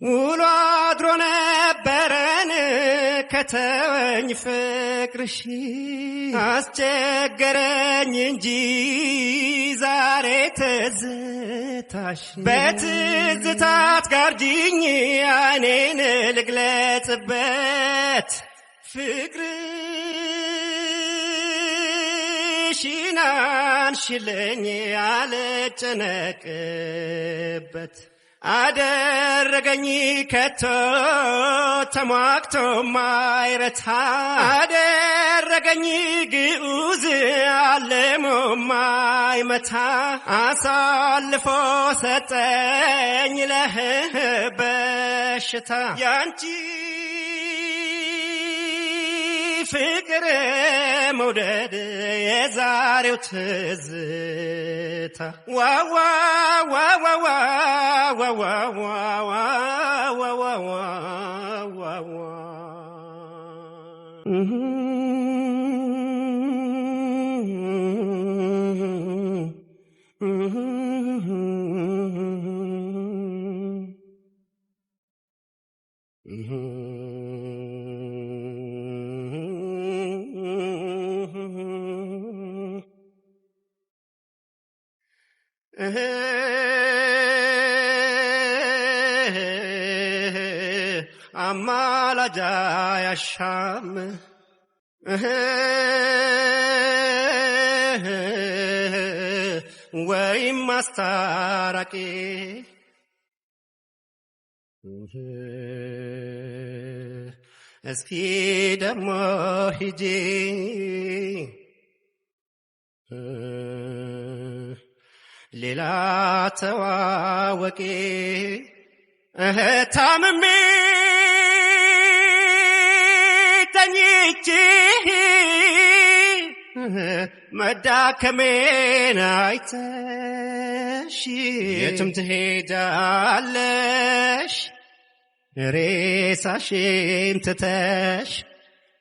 ውሎ አድሮ ነበረን ከተወኝ ፍቅርሽ አስቸገረኝ እንጂ ዛሬ ትዝታሽ በትዝታት ጋርጂኝ አይኔን ልግለጽበት ፍቅርሽን አንሽልኝ አልጨነቅበት አደረገኝ ከቶ ተሟግቶ ማይረታ አደረገኝ ግዑዝ አለሞ ማይመታ አሳልፎ ሰጠኝ ለበሽታ ያንቺ ፍቅር መውደድ የዛሬው ትዝታ ዋዋ ዋዋ ዋዋ ዋዋ አማላጅ አያሻም ወይም አስታራቂ እስኪ ደሞ ሂጂ ሌላ ተዋወቂ ታምሜ ተኝቼ መዳከሜን አይተሽ የትም ትሄጃለሽ ሬሳሽን ትተሽ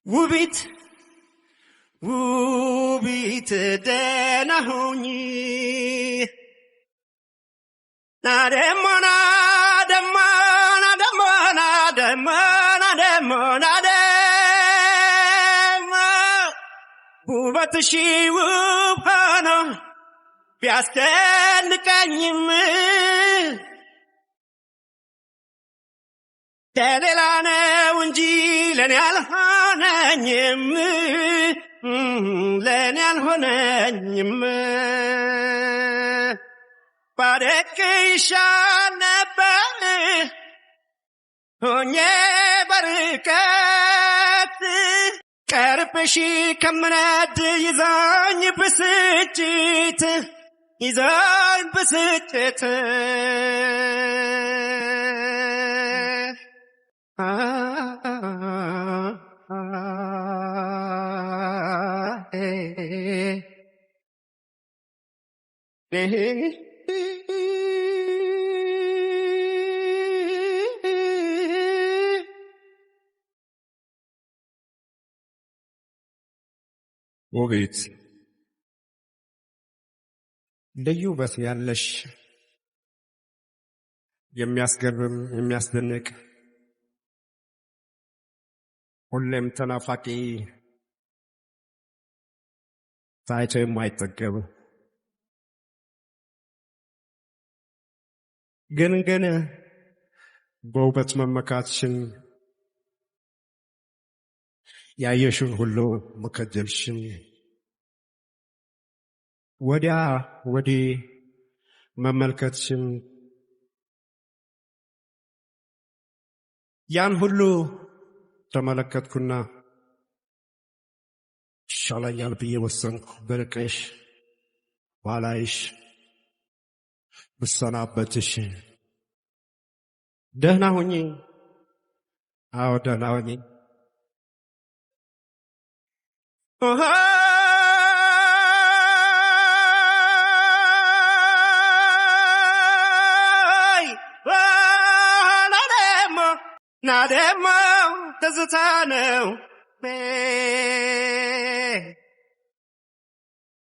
ውቢት ውቢት ደህና ሁኚ ናደሞ ናደሞ ናደሞ ናደሞ ናደሞ ናደሞ ውበትሽ ውብ ሆኖ ቢያስደንቀኝም ለሌላ ነው እንጂ ለኔ አልሆነኝም ለኔ አልሆነኝም ባደግ ይሻል ነበር ሆኜ በርቀት ቀርብሽ ከምነድ ይዛኝ ብስጭት ይዛኝ ብስጭት ውቢት ልዩ ውበት ያለሽ የሚያስገርም የሚያስደንቅ ሁሌም ተናፋቂ ታይቶ የማይጠገብ ግን በውበት መመካትሽን ያየሽን ሁሉ መከጀልሽን ወዲያ ወዲህ መመልከትሽን ያን ሁሉ ተመለከትኩና ይሻለኛል ብዬ ወሰንኩ በርቀሽ ባላይሽ ብሰናበትሽ ደህና ሁኚ አዎ ደህና ሁኚ ናደሞ ትዝታ ነው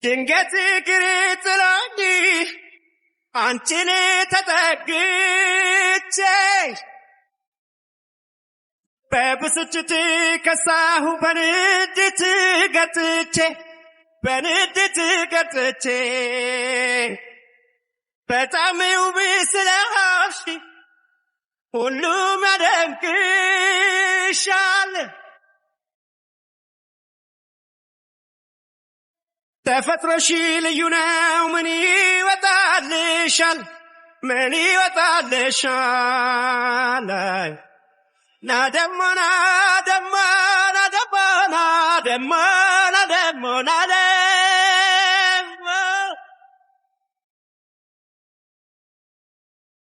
ድንገት እግር ጥሎኝ አንቺን ተጠግቼ በብስጭት ከሳሁ በንዴት ገጥቼ በጣም ውብ ስለሆንሽ ሁሉም ያደንቅሻል ተፈጥሮሽ ልዩ ነው ምን ይወጣልሻል ናደሞ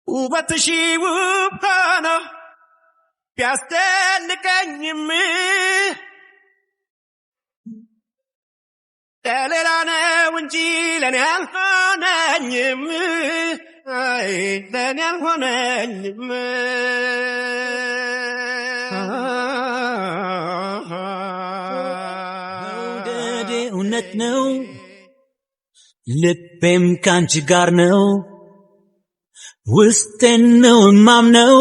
ውበትሽ ውብ ሆኖ ቢያስደንቀኝም ለሌላ ነው እንጂ ለኔ አልሆነኝም ለኔ አልሆነኝም መውደዴ እውነት ነው ልቤም ካንቺ ጋር ነው ውስጤን ነው ማምነው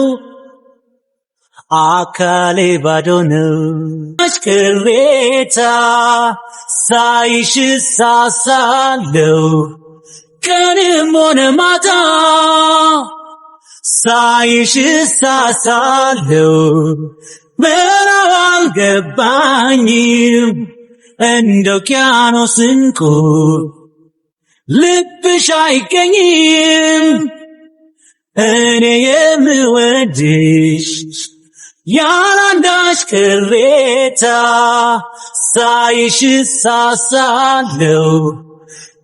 አካሌ ባዶ ነው ቅሬታ ሳይሽ ሳሳለው ቀንም ሆነ ማታ ሳይሽ ሳሳለው ምነው አልገባኝም እንደ ውቅያኖስ እንቁ ልብሽ አይገኝም እኔ የምወድሽ ያላንዳች ቅሬታ ሳይሽ ሳሳለው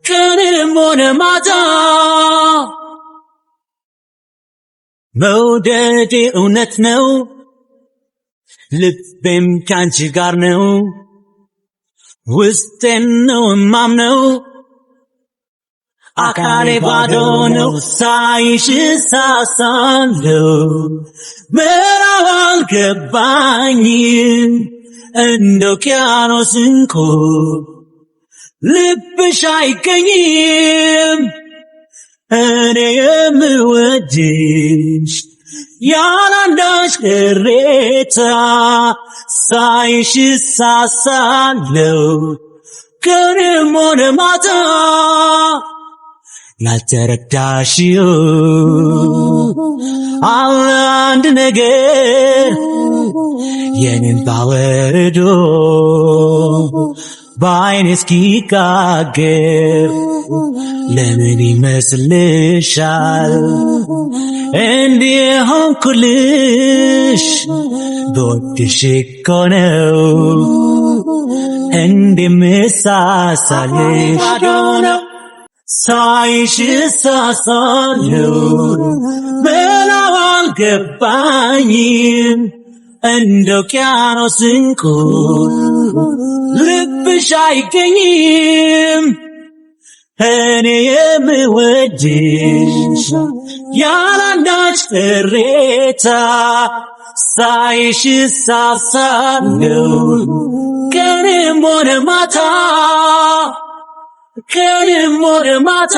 ቀንም ሆነ ማታ መውደዴ እውነት ነው ልቤም ካንቺ ጋር ነው ውስጤን ነው ማምነው አካሌ ባዶ ነው ሳይሽ ሳሳለው ምነው አልገባኝም እንደ ውቅያኖስ እንቁ ልብሽ አይገኝም እኔ የምወድሽ ያላንዳች ቅሬታ ሳይሽ ሳሳለው ቀንም ሆነ ማታ ያልተረዳሽው አንድ ነገር የኔን ባወርዶ በዓይኔ እስኪጋገር ለምን ይመስልሻል እንዲህ ሆንኩልሽ በወድሽ እኮ ነው እንደምሳሳልሽ ሳይሽ ሳሳለው ምነው አልገባኝም እንደ ውቅያኖስ እንቁ ልብሽ አይገኝም እኔ የምወድሽ ያላንዳች ቅሬታ ሳይሽ ሳሳለው ቀንም ሆነ ማታ ቀንም ሆነ ማታ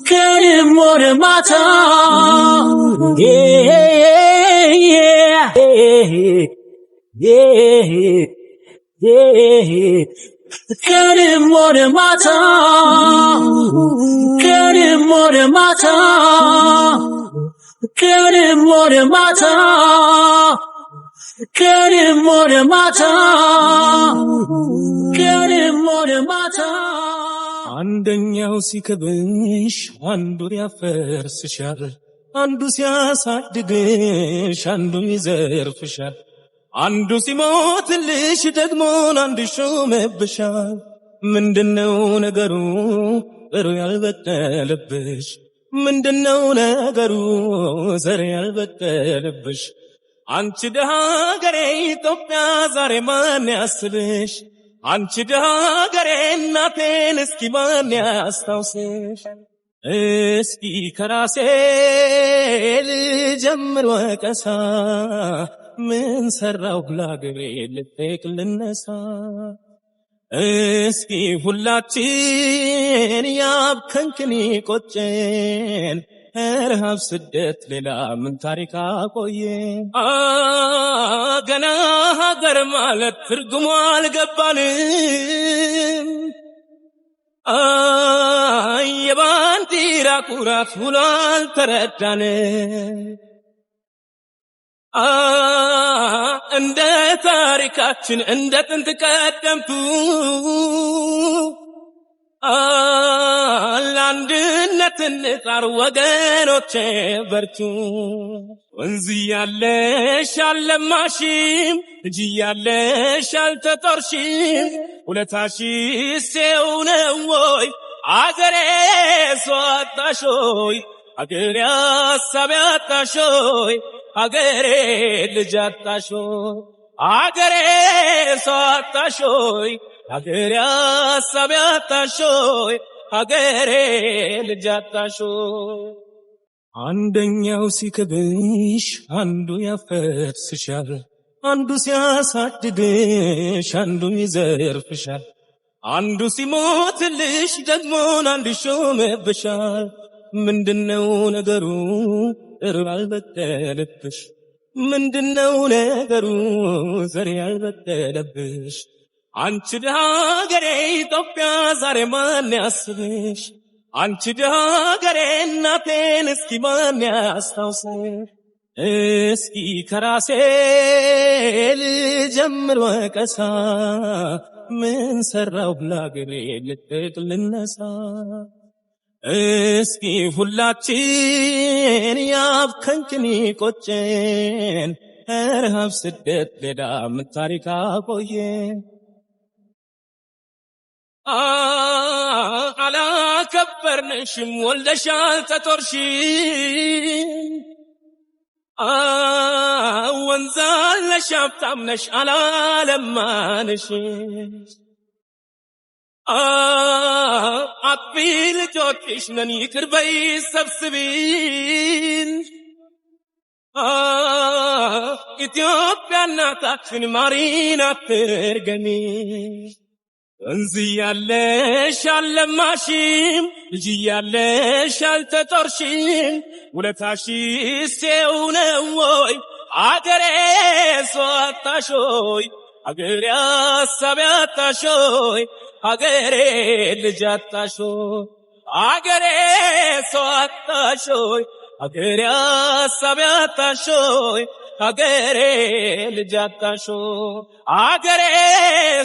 ቀንም ሆነ ማታ ቀንም ሆነ ማታ ቀንም ሆነ ማታ ቀንም ሆነ ማታ ቀንም ሆነ ማታ ቀንም ሆነ ማታ አንደኛው ሲከብሽ አንዱ ያፈርስሻል አንዱ ሲያሳድግሽ አንዱ ይዘርፍሻል አንዱ ሲሞትልሽ ደግሞ አንዱ ሾመብሻል ምንድነው ነገሩ ዘሩ ያልበቀለብሽ ምንድነው ነገሩ ዘር ያልበቀለብሽ አንቺ ደሃ ሀገሬ ኢትዮጵያ ዛሬ ማን ያስብሽ አንቺ ደሃ ሀገሬ እናቴን እስኪ ማን ያስታውስሽ እስኪ ከራሴ ልጀምር ወቀሳ ምን ሰራው ለሀገሬ ልጠይቅ ልነሳ እስኪ ሁላችን ያብከንክን ቆጨን ረሃብ ስደት ሌላ ምን ታሪክ አቆየ ገና ሀገር ማለት ትርጉሙ አልገባንም የባንዲራ ኩራት ውሎ አልተረዳንም እንደ ታሪካችን እንደ ጥንት ቀደምቱ ለአንድነት እንጣር ወገኖቼ በርቱ ወንዝ ያለሽ አልለማሽም ልጅ ያለሽ አልተጦርሽም ውለታሽስ ነው ወይ አገሬ ሰው አጣሾይ አገሬ ሀሳብ አጣሾይ አገሬ ልጅ አጣሾይ አገሬ ሰው አጣሾይ አገሬ ሀሳብ አጣሾይ አገሬ ልጅ አጣሾይ አንደኛው ሲከብሽ አንዱ ያፈርስሻል አንዱ ሲያሳድድሽ አንዱ ይዘርፍሻል አንዱ ሲሞትልሽ ደግሞ አንዱ ይሾምብሻል ምንድነው ነገሩ ዘር ያልበደለብሽ ምንድነው ነገሩ ዘር ያልበደለብሽ አንቺ ደሃ ሀገሬ ኢትዮጵያ ዛሬ ማን ያስብሽ አንቺ ደሃ ሀገሬ እናቴን እስኪ ማን ያስታውስሽ እስኪ ከራሴ ልጀምር ወቀሳ ምን ሰራው ለአገሬ ልጥቅ ልነሳ እስኪ ሁላችን ያብከንክኒ ቆጨን ረሃብ ስደት ሌላ ምን ታሪክ አቆየን አላከበርንሽም ወልደሻል ተጦርሽም ወንዛለሽ ሀብታም ነሽ አላለማንሽ አጥፊ ልጆችሽ ነን ይቅር በይ ሰብስቢን ኢትዮጵያ እናታችን ማሪን አትርገሚ ወንዝ ያለሽ አልለማሽም ልጅ ያለሽ አልተጦርሽም ውለታሽስ ነው ወይ አገሬ ሰው አጣሾይ አገሬ ሀሳብ አጣሾይ አገሬ ልጅ አጣሾይ አገሬ ሰው አጣሾይ አገሬ ሀሳብ አጣሾይ አገሬ ልጅ አጣሾይ አገሬ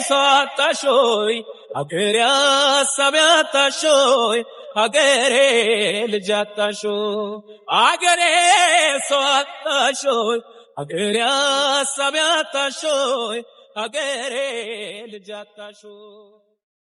ሰው አጣሾይ አገሬ ሀሳብ አጣሾይ አገሬ ልጅ አጣሾይ አገሬ ሰው አጣሾይ አገሬ ሀሳብ አጣሾይ አገሬ ልጅ አጣሾይ